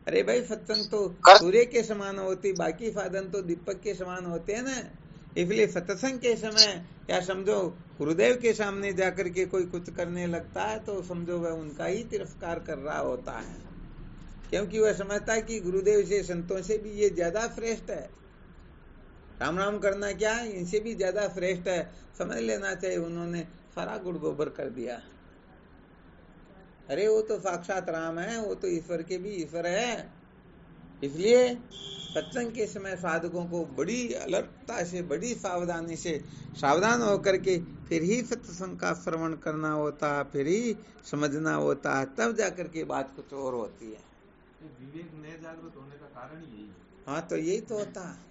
अरे भाई सत्संग तो कर सूर्य के समान होती, बाकी साधन तो दीपक के समान होते हैं ना। इसलिए सत्संग के समय या समझो गुरुदेव के सामने जाकर के कोई कुछ करने लगता है तो समझो वह उनका ही तिरस्कार कर रहा होता है, क्योंकि वह समझता है कि गुरुदेव से संतों से भी ये ज्यादा श्रेष्ठ है। राम राम करना क्या है, इनसे भी ज्यादा श्रेष्ठ है। समझ लेना चाहिए उन्होंने सारा गुड़ गोबर कर दिया। अरे वो तो साक्षात राम है, वो तो ईश्वर के भी ईश्वर है। इसलिए सत्संग के समय साधकों को बड़ी अलर्टता से, बड़ी सावधानी से सावधान होकर के फिर ही सत्संग का श्रवण करना होता है, फिर ही समझना होता है, तब जाकर के बात कुछ और होती है। विवेक नए जागृत होने का कारण यही है। हाँ, तो यही तो होता है।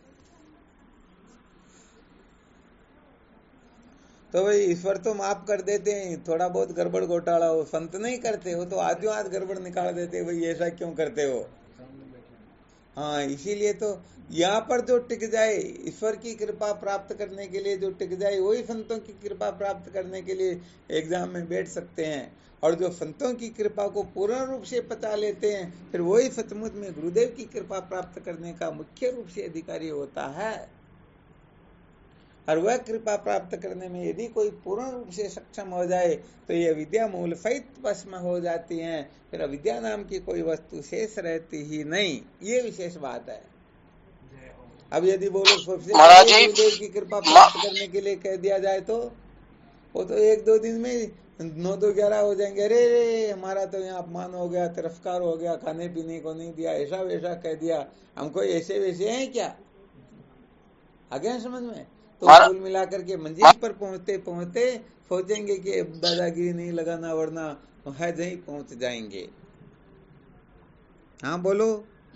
तो भाई ईश्वर तो माफ कर देते हैं, थोड़ा बहुत गड़बड़ घोटाला हो, संत नहीं करते, वो तो आधों हाथ गड़बड़ निकाल देते, भाई ऐसा क्यों करते हो। हाँ, इसीलिए तो यहाँ पर जो टिक जाए, ईश्वर की कृपा प्राप्त करने के लिए जो टिक जाए, वही संतों की कृपा प्राप्त करने के लिए एग्जाम में बैठ सकते हैं। और जो संतों की कृपा को पूर्ण रूप से पचा लेते हैं, फिर वही सचमुच में गुरुदेव की कृपा प्राप्त करने का मुख्य रूप से अधिकारी होता है। और वह कृपा प्राप्त करने में यदि कोई पूर्ण रूप से सक्षम हो जाए तो ये विद्या मूल सहित भस्म हो जाती हैं, फिर अविद्या नाम की कोई वस्तु शेष रहती ही नहीं। ये विशेष बात है। अब यदि बोलो गुरुदेव की कृपा प्राप्त करने के लिए कह दिया जाए तो वो तो 1-2 दिन में 9-2-11 हो जाएंगे। अरे हमारा तो यहाँ अपमान हो गया, तिरस्कार हो गया, खाने पीने को नहीं दिया, ऐसा वैसा कह दिया, हमको ऐसे वैसे हैं क्या। आ गया समझ में। तो कुल मिलाकर के मंजिल पर पहुंचते पहुंचते सोचेंगे कि दादागिरी नहीं लगाना, वरना है ही पहुंच जाएंगे। हाँ बोलो।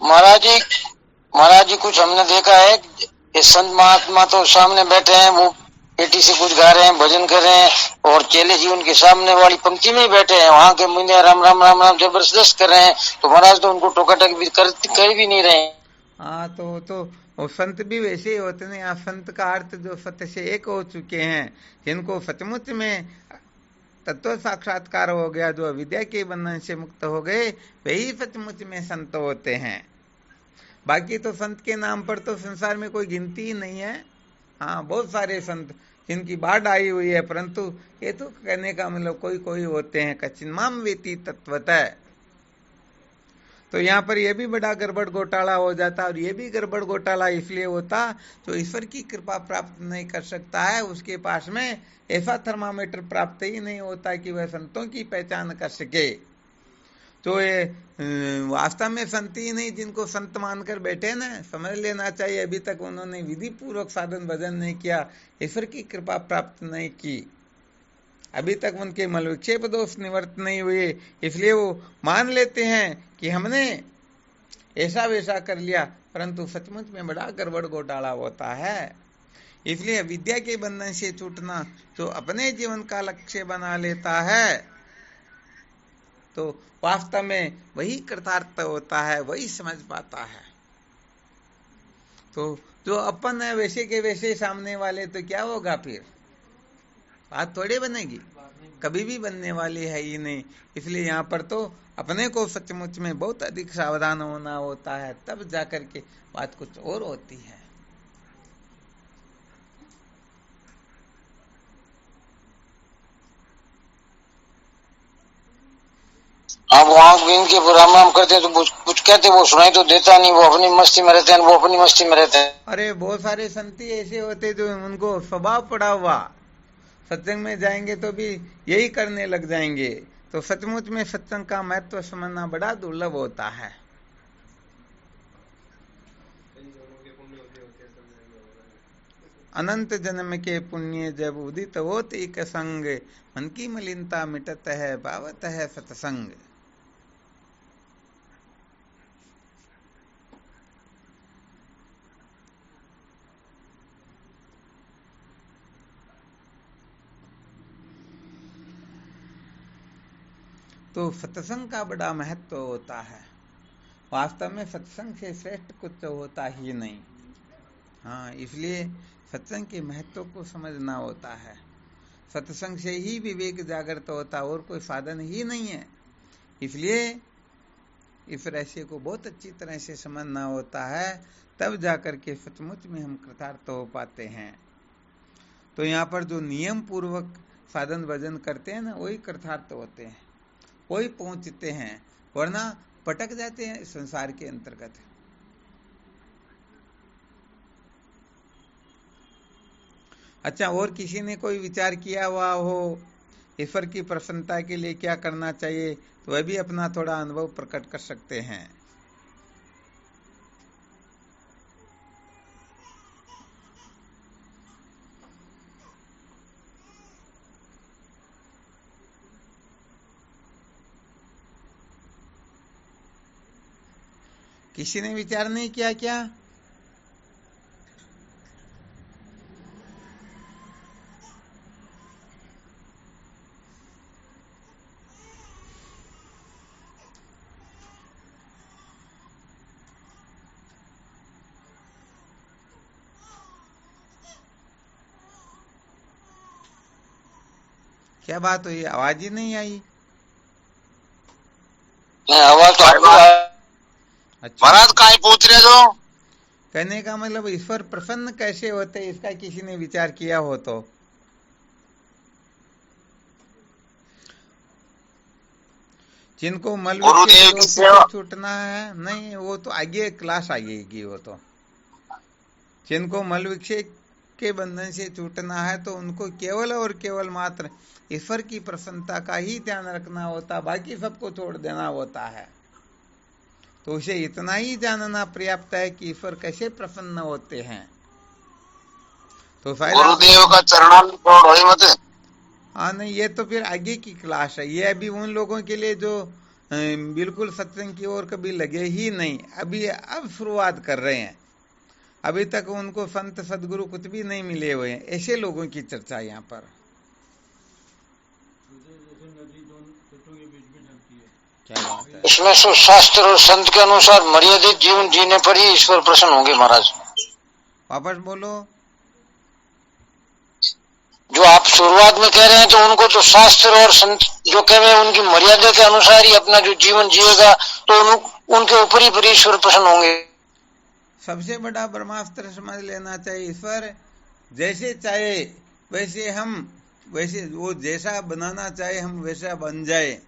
महाराज जी कुछ हमने देखा है, ये संत महात्मा तो सामने बैठे हैं, वो पेटी से कुछ गा रहे हैं, भजन कर रहे हैं, और चेले जी उनके सामने वाली पंक्ति में ही बैठे हैं, वहां के मुंडे राम राम राम राम जबरदस्त कर रहे हैं, तो महाराज तो उनको टोकाटक भी कर भी नहीं रहे। हाँ, तो वो संत भी वैसे ही होते हैं। यहाँ संत का अर्थ जो सत्य से एक हो चुके हैं, जिनको सचमुच में तत्व साक्षात्कार हो गया, जो विद्या के बंधन से मुक्त हो गए, वही सचमुच में संत होते हैं। बाकी तो संत के नाम पर तो संसार में कोई गिनती ही नहीं है। हाँ, बहुत सारे संत जिनकी बाढ़ आई हुई है, परंतु ये तो कहने का मतलब कोई कोई होते हैं। कच्चिन माम वेति तत्वतः। तो यहाँ पर यह भी बड़ा गड़बड़ घोटाला हो जाता, और ये भी गड़बड़ घोटाला इसलिए होता जो ईश्वर की कृपा प्राप्त नहीं कर सकता है, उसके पास में ऐसा थर्मामीटर प्राप्त ही नहीं होता कि वह संतों की पहचान कर सके। तो ये वास्तव में संत ही नहीं, जिनको संत मानकर बैठे ना, समझ लेना चाहिए अभी तक उन्होंने विधि पूर्वक साधन भजन नहीं किया, ईश्वर की कृपा प्राप्त नहीं की, अभी तक उनके मल विक्षेप दोष निवृत्त नहीं हुए। इसलिए वो मान लेते हैं कि हमने ऐसा वैसा कर लिया, परंतु सचमुच में बड़ा गड़बड़ घोटाला होता है। इसलिए विद्या के बंधन से छूटना जो अपने जीवन का लक्ष्य बना लेता है, तो वास्तव में वही कृतार्थ होता है, वही समझ पाता है। तो जो अपन है वैसे के वैसे सामने वाले, तो क्या होगा फिर, बात थोड़ी बनेगी, कभी भी बनने वाली है ही नहीं। इसलिए यहाँ पर तो अपने को सचमुच में बहुत अधिक सावधान होना होता है, तब जाकर के बात कुछ और होती है। अब वहाँ इनके राम राम करते तो कुछ कहते, वो सुनाई तो देता नहीं, वो अपनी मस्ती में रहते हैं, वो अपनी मस्ती में रहते हैं। अरे बहुत सारे संती ऐसे होते जो उनको स्वभाव पड़ा हुआ, सत्संग में जाएंगे तो भी यही करने लग जाएंगे। तो सचमुच में सत्संग का महत्व समझना बड़ा दुर्लभ होता है। अनंत जन्म के पुण्य जब उदित होत एक संग, मन की मलिनता मिटत है, पावत है सत्संग। तो सत्संग का बड़ा महत्व होता है। वास्तव में सत्संग से श्रेष्ठ कुछ होता ही नहीं। हाँ, इसलिए सत्संग के महत्व को समझना होता है। सत्संग से ही विवेक जागृत होता, और कोई साधन ही नहीं है। इसलिए इस रहस्य को बहुत अच्छी तरह से समझना होता है, तब जाकर के सचमुच में हम कृतार्थ हो पाते हैं। तो यहाँ पर जो नियम पूर्वक साधन भजन करते हैं ना, वही कृतार्थ होते हैं, वही पहुंचते हैं, वरना पटक जाते हैं संसार के अंतर्गत। अच्छा, और किसी ने कोई विचार किया हुआ हो ईश्वर की प्रसन्नता के लिए क्या करना चाहिए, तो वह भी अपना थोड़ा अनुभव प्रकट कर सकते हैं। किसी ने विचार नहीं किया क्या? क्या बात हुई, आवाज ही नहीं आई? आवाज तो अच्छा, महाराज काहे पूछ रहे हो? कहने का मतलब ईश्वर प्रसन्न कैसे होते, इसका किसी ने विचार किया हो तो? जिनको मल गुरुदेव की से सेवा छूटना है, नहीं वो तो आगे क्लास आएगी। वो तो जिनको मल विक्षेप के बंधन से छूटना है, तो उनको केवल और केवल मात्र ईश्वर की प्रसन्नता का ही ध्यान रखना होता, बाकी सबको छोड़ देना होता है। तो उसे इतना ही जानना पर्याप्त है कि ईश्वर कैसे प्रसन्न होते हैं। तो गुरुदेव का चरणामृत छोड़ होई मत। हाँ, नहीं, ये तो फिर आगे की क्लास है। ये अभी उन लोगों के लिए जो बिल्कुल सत्संग की ओर कभी लगे ही नहीं, अभी अब शुरुआत कर रहे हैं, अभी तक उनको संत सदगुरु कुछ भी नहीं मिले हुए हैं, ऐसे लोगों की चर्चा यहाँ पर। क्या बात है? इसमें शास्त्र और संत के अनुसार मर्यादित जीवन जीने पर ही ईश्वर प्रसन्न होंगे महाराज। वापस बोलो। जो आप शुरुआत में कह रहे हैं, तो उनको तो शास्त्र और संत जो कह रहे हैं, उनकी मर्यादा के अनुसार ही अपना जो जीवन जिएगा, तो उनके ऊपर ही ईश्वर प्रसन्न होंगे। सबसे बड़ा ब्रह्मास्त्र समझ लेना चाहिए, ईश्वर जैसे चाहे वैसे हम, वैसे वो जैसा बनाना चाहे हम वैसा बन जाए,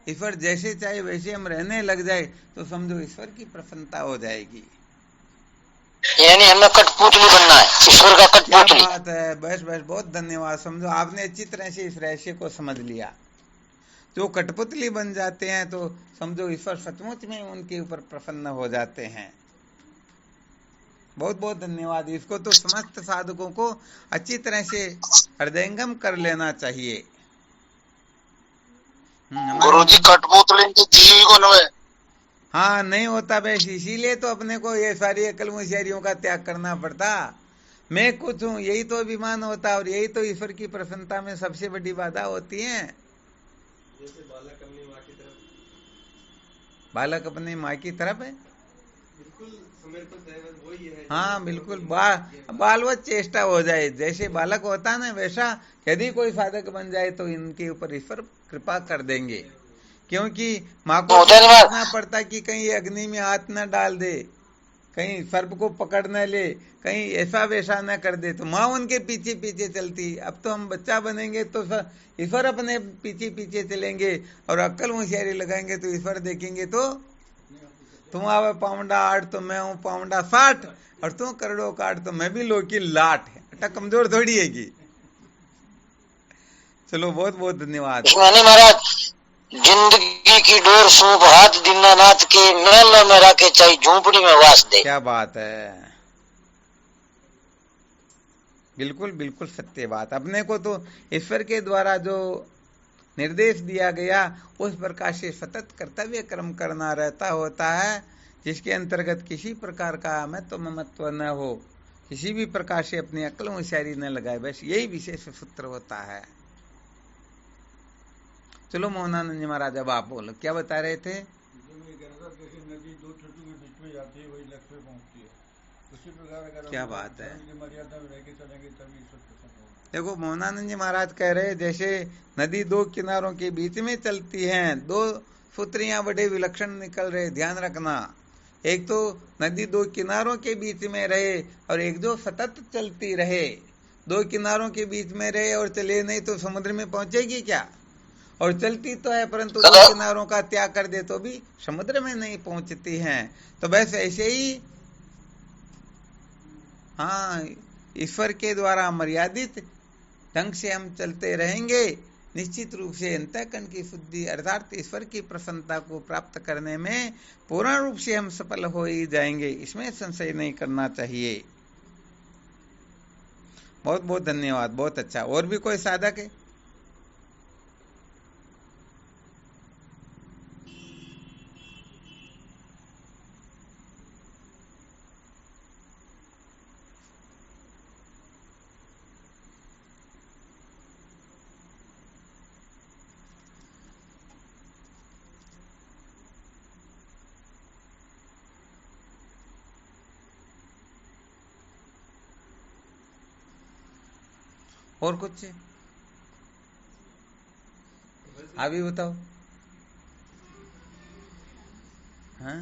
ईश्वर जैसे चाहे वैसे हम रहने लग जाए, तो समझो ईश्वर की प्रसन्नता हो जाएगी। यानी हमें कठपुतली बनना है, ईश्वर का कठपुतली। क्या बात है, बस बस, बहुत धन्यवाद। समझो आपने अच्छी तरह से इस रहस्य को समझ लिया। जो कठपुतली बन जाते हैं, तो समझो ईश्वर सचमुच में उनके ऊपर प्रसन्न हो जाते हैं। बहुत बहुत धन्यवाद। इसको तो समस्त साधकों को अच्छी तरह से हृदयंगम कर लेना चाहिए। गुरु जी कठपुतली जीवी को नवे। हाँ, नहीं होता बस, इसीलिए तो अपने को ये सारी अकल होशियारियों का त्याग करना पड़ता। मैं कुछ हूँ, यही तो अभिमान होता, और यही तो ईश्वर की प्रसन्नता में सबसे बड़ी बाधा होती है। जैसे बालक अपनी माँ की तरफ, बालक अपनी माँ की तरफ है, बिल्कुल समर्पित है, बस वही है। हाँ बिल्कुल, बालवत चेष्टा हो जाए। जैसे बालक होता है ना, वैसा यदि कोई साधक बन जाए, तो इनके ऊपर ईश्वर कृपा कर देंगे। क्योंकि माँ को देखना पड़ता कि कहीं अग्नि में हाथ न डाल दे, कहीं सर्प को पकड़ न ले, कहीं ऐसा वैसा न कर दे, तो माँ उनके पीछे पीछे चलती। अब तो हम बच्चा बनेंगे तो ईश्वर अपने पीछे पीछे चलेंगे, और अक्ल होशियारी लगाएंगे तो ईश्वर देखेंगे, तो तुम आवे पाउंडा 8 तो मैं हूँ पाउंडा 60, और तुम करोड़ों का 8 तो मैं भी लो की लाट है। अटा कमजोर थोड़ी है की। चलो, बहुत बहुत धन्यवाद। महाराज, जिंदगी की डोर सूप हाथ दीनानाथ के, मेल में रखे चाहे झूंपड़ी में वास दे। क्या बात है, बिल्कुल बिल्कुल सत्य बात। अपने को तो ईश्वर के द्वारा जो निर्देश दिया गया, उस प्रकार से सतत कर्तव्य कर्म करना रहता होता है, जिसके अंतर्गत किसी प्रकार का महत्व ममत्व न हो, किसी भी प्रकार से अपनी अक्ल होशियारी न लगाए। बस यही विशेष सूत्र होता है। चलो मोहनानंद जी महाराज, अब आप बोलो, क्या बता रहे थे? नदी दो छोटू के बीच में जाती है, वही लक्ष्य में पहुंचती है। उसी प्रकार अगर क्या बात है, मर्यादा में रह के चलेंगे तभी ईश्वर प्रसन्न होगा। देखो मोहनानंद जी महाराज कह रहे, जैसे नदी दो किनारों के बीच में चलती है, दो पुत्रियां बड़े विलक्षण निकल रहे, ध्यान रखना। एक तो नदी दो किनारों के बीच में रहे और एक जो सतत चलती रहे। दो किनारों के बीच में रहे और चले नहीं तो समुद्र में पहुंचेगी क्या? और चलती तो है परंतु दो किनारों का त्याग कर दे तो भी समुद्र में नहीं पहुंचती हैं। तो बस ऐसे ही हाँ, ईश्वर के द्वारा मर्यादित ढंग से हम चलते रहेंगे, निश्चित रूप से अंतःकरण की शुद्धि अर्थात ईश्वर की प्रसन्नता को प्राप्त करने में पूर्ण रूप से हम सफल हो ही जाएंगे, इसमें संशय नहीं करना चाहिए। बहुत बहुत धन्यवाद, बहुत अच्छा। और भी कोई साधक है? और कुछ अभी बताओ। हाँ,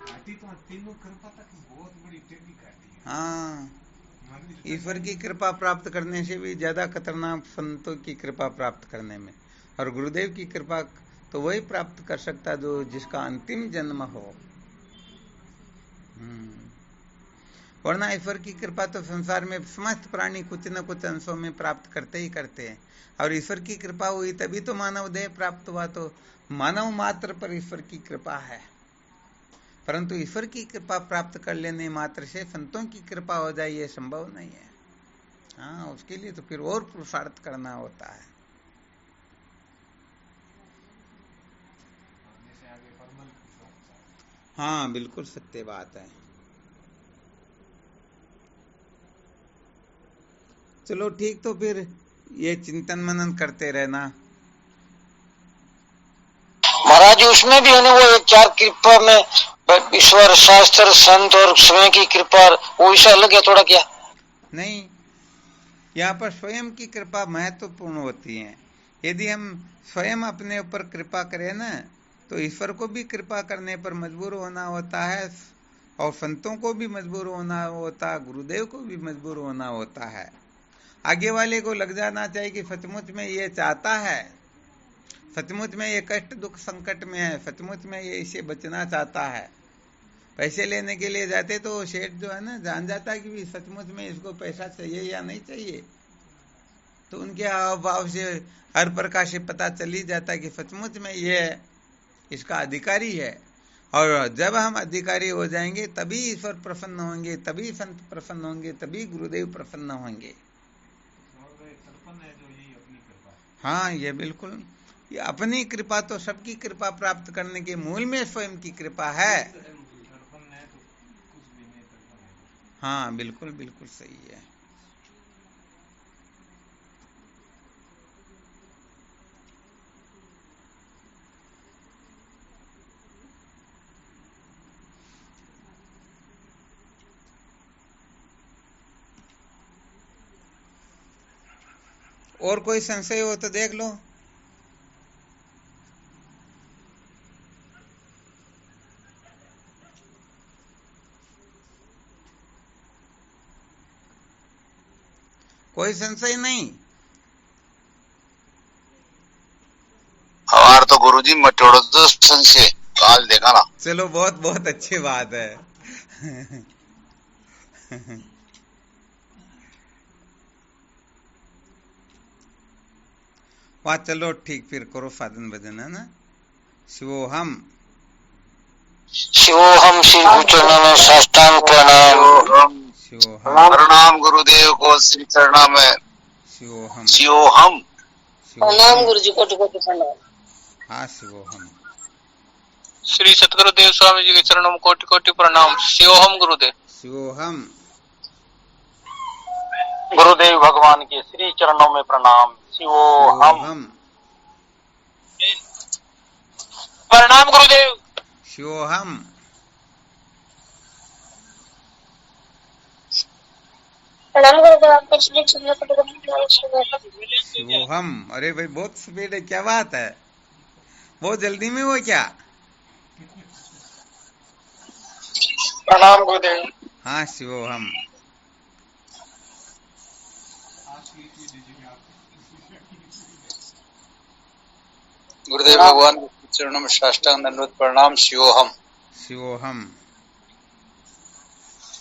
घाटी तो तीनों कृपा तक बहुत बड़ी टेढ़ी घाटी है। हाँ, ईश्वर की कृपा प्राप्त करने से भी ज्यादा खतरनाक संतों की कृपा प्राप्त करने में। और गुरुदेव की कृपा तो वही प्राप्त कर सकता जो जिसका अंतिम जन्म हो। वरना ईश्वर की कृपा तो संसार में समस्त प्राणी कुछ न कुछ अंशों में प्राप्त करते ही करते हैं। और ईश्वर की कृपा हुई तभी तो मानव देह प्राप्त हुआ। तो मानव मात्र पर ईश्वर की कृपा है, परंतु ईश्वर की कृपा प्राप्त कर लेने मात्र से संतों की कृपा हो जाए ये संभव नहीं है। हाँ, उसके लिए तो फिर और पुरुषार्थ करना होता है। हाँ, बिल्कुल सत्य बात है। चलो ठीक, तो फिर ये चिंतन मनन करते रहना। महाराज उसमें भी है ना वो एक चार कृपा में ईश्वर शास्त्र संत और स्वयं की कृपा, वो ऐसा अलग है थोड़ा क्या? नहीं, यहाँ पर स्वयं की कृपा महत्वपूर्ण होती है। यदि हम स्वयं अपने ऊपर कृपा करें ना तो ईश्वर को भी कृपा करने पर मजबूर होना होता है और संतों को भी मजबूर होना होता है, गुरुदेव को भी मजबूर होना होता है। आगे वाले को लग जाना चाहिए कि सचमुच में ये चाहता है, सचमुच में ये कष्ट दुख संकट में है, सचमुच में ये इसे बचना चाहता है। पैसे लेने के लिए जाते तो सेठ जो है ना जान जाता है कि सचमुच में इसको पैसा चाहिए या नहीं चाहिए। तो उनके हाव भाव से हर प्रकार से पता चल ही जाता है कि सचमुच में ये इसका अधिकारी है। और जब हम अधिकारी हो जाएंगे तभी ईश्वर प्रसन्न होंगे, तभी संत प्रसन्न होंगे, तभी गुरुदेव प्रसन्न होंगे। हाँ, ये बिल्कुल, ये अपनी कृपा तो सबकी कृपा प्राप्त करने के मूल में स्वयं की कृपा है। हाँ, बिल्कुल बिल्कुल सही है। और कोई संशय हो तो देख लो। कोई संशय नहीं? हमार तो गुरुजी मटोड़ो तो संशय काल देखा ना। चलो, बहुत बहुत अच्छी बात है। वहाँ चलो ठीक, फिर करो साधन भजन, है ना। शिवोहम शिवोहम श्री गुरुचरणों में साष्टांग प्रणाम। शिवोहम प्रणाम गुरुदेव को श्री चरणा में। शिवोहम शिवोहम प्रणाम गुरु जी को प्रणाम। हाँ, शिवोहम श्री सतगुरुदेव स्वामी जी के चरणों में कोटि कोटि प्रणाम। शिवोहम गुरुदेव। शिवोहम गुरुदेव भगवान के श्री चरणों में प्रणाम। शिवोहम। शिवोहम। प्रणाम गुरुदेव। शिवोहम। प्रणाम गुरुदेव, आपके श्री चरणों में प्रणाम। शिवोहम। अरे भाई बहुत स्पीड है, क्या बात है, बहुत जल्दी में हो क्या? प्रणाम गुरुदेव। हाँ शिवोहम। गुरुदेव भगवान के चरणों में साष्टांग दंडवत प्रणाम। शिवोहम। शिवोहम।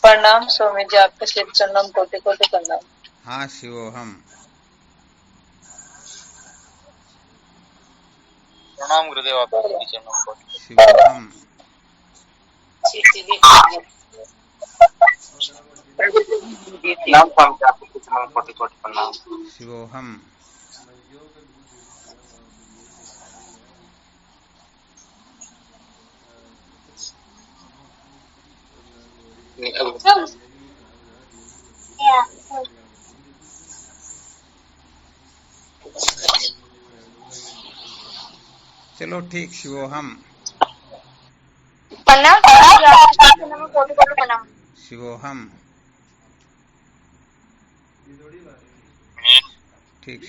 प्रणाम स्वामी जी, आपके श्री चरणों में कोटि कोटि प्रणाम। हाँ शिवोहम। प्रणाम गुरुदेव, आपके श्री चरणों में। शिवोहम। नाम स्वामी जी, आपके श्री चरणों में कोटि कोटि प्रणाम। शिवोहम। चलो ठीक। शिवोहम। प्रणाम स्वामी जी, आपके श्री चरणों में कोटि कोटि प्रणाम। शिवोहम। ठीक।